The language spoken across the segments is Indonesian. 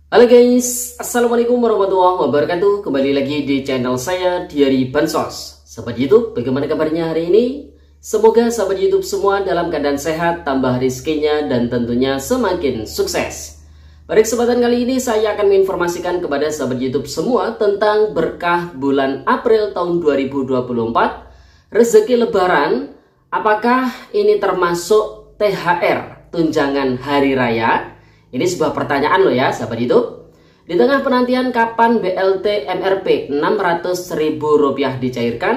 Halo guys, Assalamualaikum warahmatullahi wabarakatuh. Kembali lagi di channel saya Diary Bansos. Sahabat YouTube, bagaimana kabarnya hari ini? Semoga sahabat YouTube semua dalam keadaan sehat, tambah rezekinya, dan tentunya semakin sukses. Pada kesempatan kali ini saya akan menginformasikan kepada sahabat YouTube semua tentang berkah bulan April tahun 2024, rezeki lebaran. Apakah ini termasuk THR, tunjangan hari raya? Ini sebuah pertanyaan loh ya sahabat YouTube. Di tengah penantian kapan BLT MRP Rp600.000 dicairkan,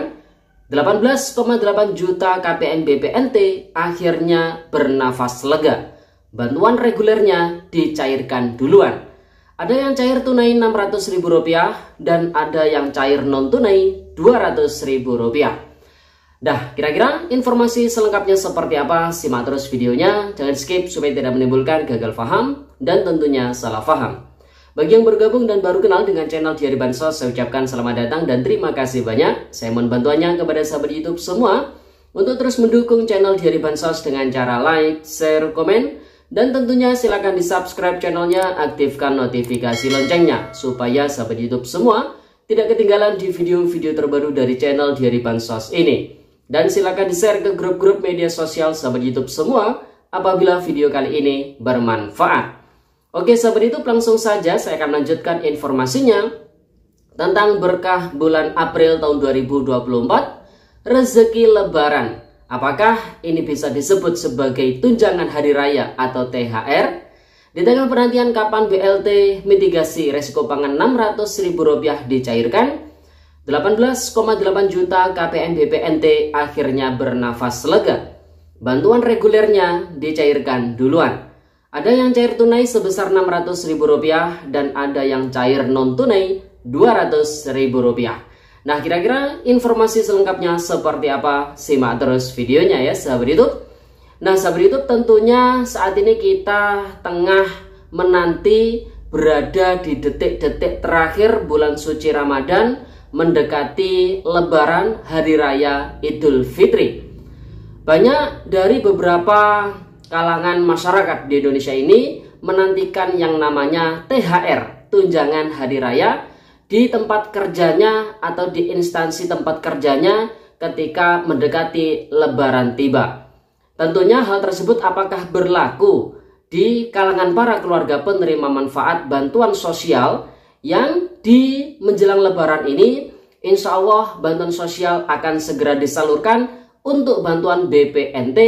18,8 juta KPN BPNT akhirnya bernafas lega. Bantuan regulernya dicairkan duluan. Ada yang cair tunai Rp600.000 dan ada yang cair non tunai Rp200.000. Dah, kira-kira informasi selengkapnya seperti apa? Simak terus videonya, jangan skip supaya tidak menimbulkan gagal paham dan tentunya salah paham. Bagi yang bergabung dan baru kenal dengan channel Diary Bansos, saya ucapkan selamat datang dan terima kasih banyak. Saya mohon bantuannya kepada sahabat YouTube semua untuk terus mendukung channel Diary Bansos dengan cara like, share, komen, dan tentunya silakan di subscribe channelnya, aktifkan notifikasi loncengnya supaya sahabat YouTube semua tidak ketinggalan di video-video terbaru dari channel Diary Bansos ini. Dan silakan di-share ke grup-grup media sosial sahabat YouTube semua apabila video kali ini bermanfaat. Oke sahabat YouTube, langsung saja saya akan lanjutkan informasinya tentang berkah bulan April tahun 2024, rezeki lebaran. Apakah ini bisa disebut sebagai tunjangan hari raya atau THR? Di tengah penantian kapan BLT mitigasi resiko pangan Rp600.000 dicairkan, 18,8 juta KPN BPNT akhirnya bernafas lega. Bantuan regulernya dicairkan duluan. Ada yang cair tunai sebesar Rp600.000 dan ada yang cair non tunai Rp200.000. Nah, kira-kira informasi selengkapnya seperti apa? Simak terus videonya ya sahabat YouTube. Nah, sahabat YouTube, tentunya saat ini kita tengah menanti berada di detik-detik terakhir bulan suci Ramadan, mendekati Lebaran Hari Raya Idul Fitri. Banyak dari beberapa kalangan masyarakat di Indonesia ini menantikan yang namanya THR, tunjangan hari raya, di tempat kerjanya atau di instansi tempat kerjanya ketika mendekati Lebaran tiba. Tentunya hal tersebut apakah berlaku di kalangan para keluarga penerima manfaat bantuan sosial yang di menjelang Lebaran ini, insya Allah bantuan sosial akan segera disalurkan untuk bantuan BPNT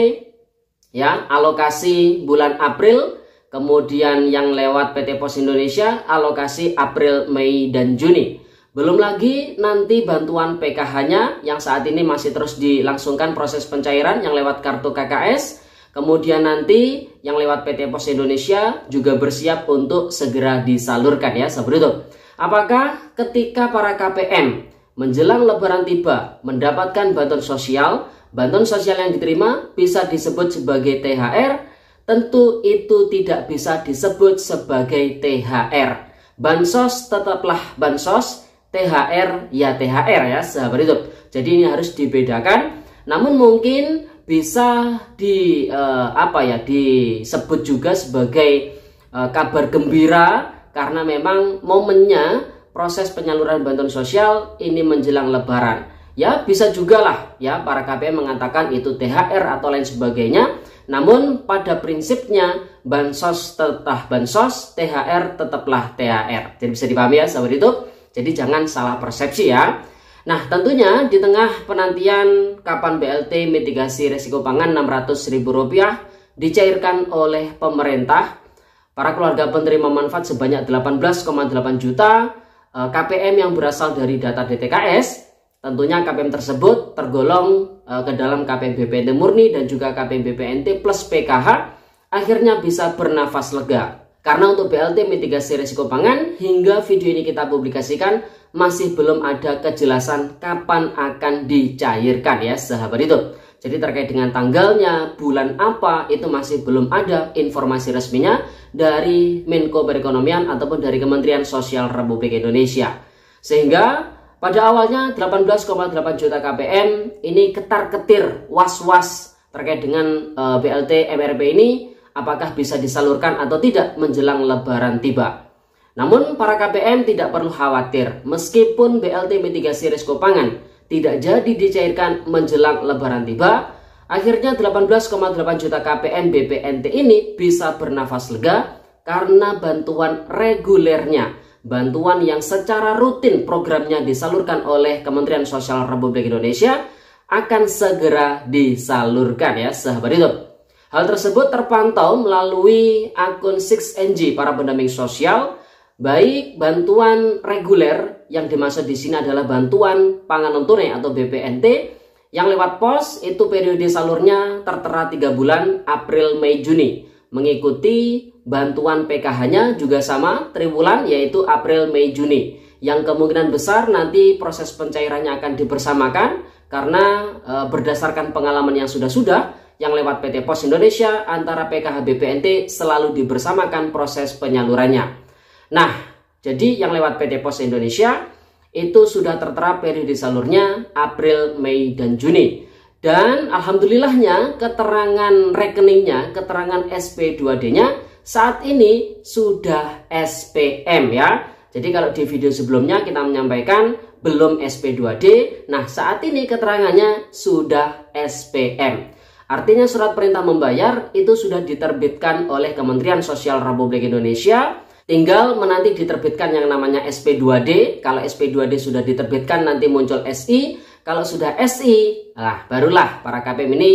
ya, alokasi bulan April, kemudian yang lewat PT Pos Indonesia alokasi April, Mei, dan Juni. Belum lagi nanti bantuan PKH-nya yang saat ini masih terus dilangsungkan proses pencairan yang lewat kartu KKS. Kemudian nanti yang lewat PT Pos Indonesia juga bersiap untuk segera disalurkan ya sahabat YouTube. Apakah ketika para KPM menjelang Lebaran tiba mendapatkan bantuan sosial yang diterima bisa disebut sebagai THR? Tentu itu tidak bisa disebut sebagai THR. Bansos tetaplah bansos, THR ya THR ya sahabat YouTube. Jadi ini harus dibedakan. Namun mungkin bisa disebut juga sebagai kabar gembira karena memang momennya proses penyaluran bantuan sosial ini menjelang Lebaran. Ya bisa juga lah ya para KPM mengatakan itu THR atau lain sebagainya. Namun pada prinsipnya bansos tetap bansos, THR tetaplah THR. Jadi bisa dipahami ya sahabat YouTube. Jadi jangan salah persepsi ya. Nah, tentunya di tengah penantian kapan BLT mitigasi resiko pangan Rp600.000 dicairkan oleh pemerintah, para keluarga penerima manfaat sebanyak 18,8 juta KPM yang berasal dari data DTKS, tentunya KPM tersebut tergolong ke dalam KPM BPNT murni dan juga KPM BPNT plus PKH, akhirnya bisa bernafas lega. Karena untuk BLT mitigasi risiko pangan hingga video ini kita publikasikan masih belum ada kejelasan kapan akan dicairkan ya sahabat itu. Jadi terkait dengan tanggalnya, bulan apa, itu masih belum ada informasi resminya dari Menko Perekonomian ataupun dari Kementerian Sosial Republik Indonesia. Sehingga pada awalnya 18,8 juta KPM ini ketar-ketir, was-was terkait dengan BLT MRP ini apakah bisa disalurkan atau tidak menjelang Lebaran tiba. Namun para KPM tidak perlu khawatir, meskipun BLT mitigasi risiko pangan tidak jadi dicairkan menjelang Lebaran tiba, akhirnya 18,8 juta KPM BPNT ini bisa bernafas lega karena bantuan regulernya, bantuan yang secara rutin programnya disalurkan oleh Kementerian Sosial Republik Indonesia akan segera disalurkan ya sahabat hidup. Hal tersebut terpantau melalui akun 6NG para pendamping sosial. Baik bantuan reguler yang dimaksud di sini adalah bantuan pangan non tunai atau BPNT yang lewat pos, itu periode salurnya tertera 3 bulan April, Mei, Juni. Mengikuti bantuan PKH-nya juga sama triwulan yaitu April, Mei, Juni. Yang kemungkinan besar nanti proses pencairannya akan dibersamakan karena berdasarkan pengalaman yang sudah yang lewat PT Pos Indonesia antara PKH BPNT selalu dibersamakan proses penyalurannya. Nah, jadi yang lewat PT Pos Indonesia itu sudah tertera periode salurnya April, Mei, dan Juni. Dan alhamdulillahnya keterangan rekeningnya, keterangan SP2D-nya saat ini sudah SPM ya. Jadi kalau di video sebelumnya kita menyampaikan belum SP2D, nah saat ini keterangannya sudah SPM. Artinya surat perintah membayar itu sudah diterbitkan oleh Kementerian Sosial Republik Indonesia. Tinggal menanti diterbitkan yang namanya SP2D. Kalau SP2D sudah diterbitkan nanti muncul SI. Kalau sudah SI, nah barulah para KPM ini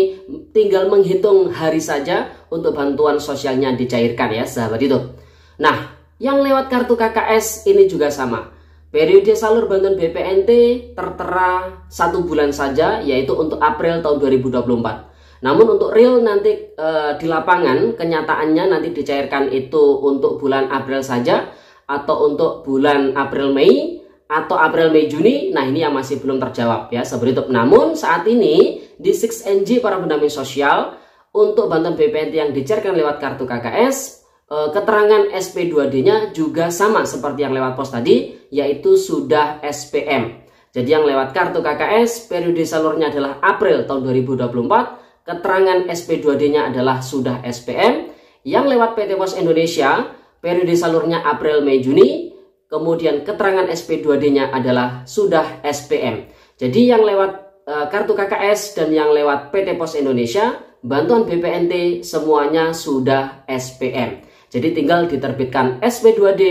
tinggal menghitung hari saja untuk bantuan sosialnya dicairkan ya sahabat hidup. Nah, yang lewat kartu KKS ini juga sama. Periode salur bantuan BPNT tertera 1 bulan saja yaitu untuk April tahun 2024. Namun untuk real nanti di lapangan kenyataannya nanti dicairkan itu untuk bulan April saja atau untuk bulan April Mei atau April Mei Juni. Nah ini yang masih belum terjawab ya sahabat YouTube. Namun saat ini di 6NG para pendamping sosial untuk bantuan BPNT yang dicairkan lewat kartu KKS, keterangan SP2D-nya juga sama seperti yang lewat pos tadi yaitu sudah SPM. Jadi yang lewat kartu KKS periode salurnya adalah April tahun 2024. Keterangan SP2D-nya adalah sudah SPM. Yang lewat PT Pos Indonesia periode salurnya April, Mei, Juni. Kemudian keterangan SP2D-nya adalah sudah SPM. Jadi yang lewat kartu KKS dan yang lewat PT Pos Indonesia bantuan BPNT semuanya sudah SPM. Jadi tinggal diterbitkan SP2D,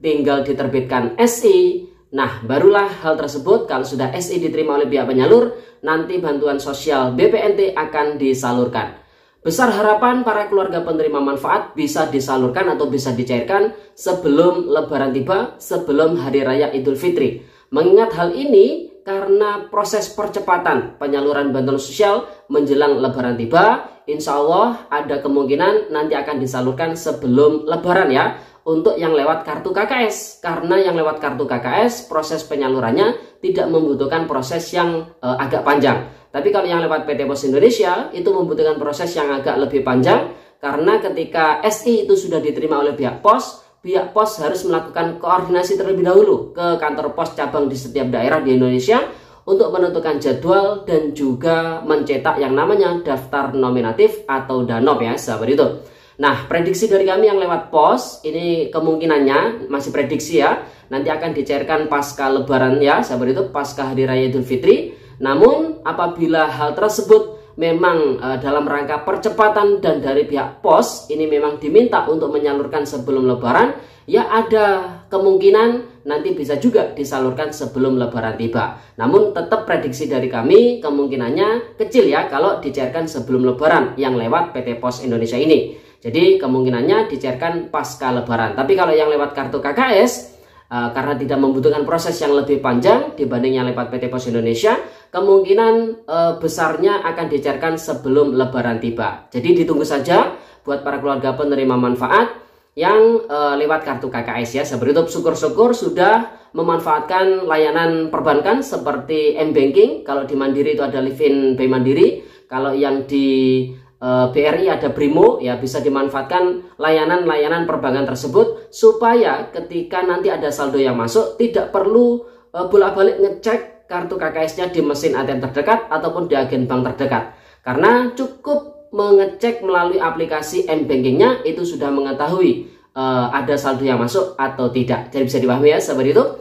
tinggal diterbitkan SI. Nah, barulah hal tersebut kalau sudah SI diterima oleh pihak penyalur, nanti bantuan sosial BPNT akan disalurkan. Besar harapan para keluarga penerima manfaat bisa disalurkan atau bisa dicairkan sebelum Lebaran tiba, sebelum Hari Raya Idul Fitri. Mengingat hal ini karena proses percepatan penyaluran bantuan sosial menjelang Lebaran tiba, insya Allah ada kemungkinan nanti akan disalurkan sebelum Lebaran ya. Untuk yang lewat kartu KKS, karena yang lewat kartu KKS proses penyalurannya tidak membutuhkan proses yang agak panjang. Tapi kalau yang lewat PT Pos Indonesia itu membutuhkan proses yang agak lebih panjang karena ketika SI itu sudah diterima oleh pihak pos harus melakukan koordinasi terlebih dahulu ke kantor pos cabang di setiap daerah di Indonesia untuk menentukan jadwal dan juga mencetak yang namanya daftar nominatif atau DANOP ya sahabat itu. Nah, prediksi dari kami yang lewat pos ini kemungkinannya masih prediksi ya, nanti akan dicairkan pasca Lebaran ya, sahabat itu pasca Hari Raya Idul Fitri. Namun apabila hal tersebut memang dalam rangka percepatan dan dari pihak pos ini memang diminta untuk menyalurkan sebelum Lebaran, ya ada kemungkinan nanti bisa juga disalurkan sebelum Lebaran tiba. Namun tetap prediksi dari kami kemungkinannya kecil ya kalau dicairkan sebelum Lebaran yang lewat PT Pos Indonesia ini. Jadi kemungkinannya dicairkan pasca Lebaran. Tapi kalau yang lewat kartu KKS, karena tidak membutuhkan proses yang lebih panjang dibanding yang lewat PT Pos Indonesia, kemungkinan besarnya akan dicairkan sebelum Lebaran tiba. Jadi ditunggu saja buat para keluarga penerima manfaat yang lewat kartu KKS ya. Sahabat syukur-syukur sudah memanfaatkan layanan perbankan seperti M-Banking. Kalau di Mandiri itu ada Livin By Mandiri. Kalau yang di BRI ada Brimo ya, bisa dimanfaatkan layanan-layanan perbankan tersebut supaya ketika nanti ada saldo yang masuk tidak perlu bolak-balik ngecek kartu KKS-nya di mesin ATM terdekat ataupun di agen bank terdekat, karena cukup mengecek melalui aplikasi M-Banking-nya itu sudah mengetahui ada saldo yang masuk atau tidak. Jadi bisa dipahami ya sahabat YouTube.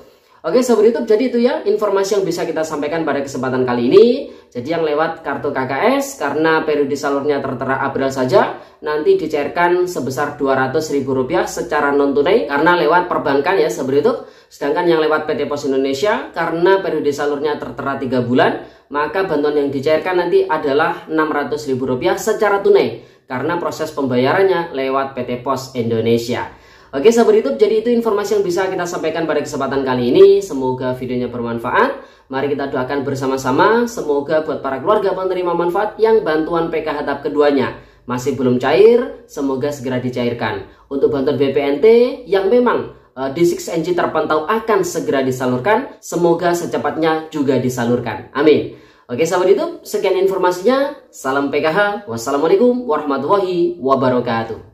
Oke sahabat YouTube, jadi itu ya informasi yang bisa kita sampaikan pada kesempatan kali ini. Jadi yang lewat kartu KKS karena periode salurnya tertera April saja, nanti dicairkan sebesar Rp200.000 secara non tunai karena lewat perbankan ya sahabat YouTube. Sedangkan yang lewat PT Pos Indonesia karena periode salurnya tertera 3 bulan, maka bantuan yang dicairkan nanti adalah Rp600.000 secara tunai karena proses pembayarannya lewat PT Pos Indonesia. Oke sahabat YouTube, jadi itu informasi yang bisa kita sampaikan pada kesempatan kali ini. Semoga videonya bermanfaat. Mari kita doakan bersama-sama, semoga buat para keluarga penerima manfaat yang bantuan PKH tahap keduanya masih belum cair, semoga segera dicairkan. Untuk bantuan BPNT yang memang D6NG terpantau akan segera disalurkan, semoga secepatnya juga disalurkan. Amin. Oke sahabat YouTube, sekian informasinya. Salam PKH. Wassalamualaikum warahmatullahi wabarakatuh.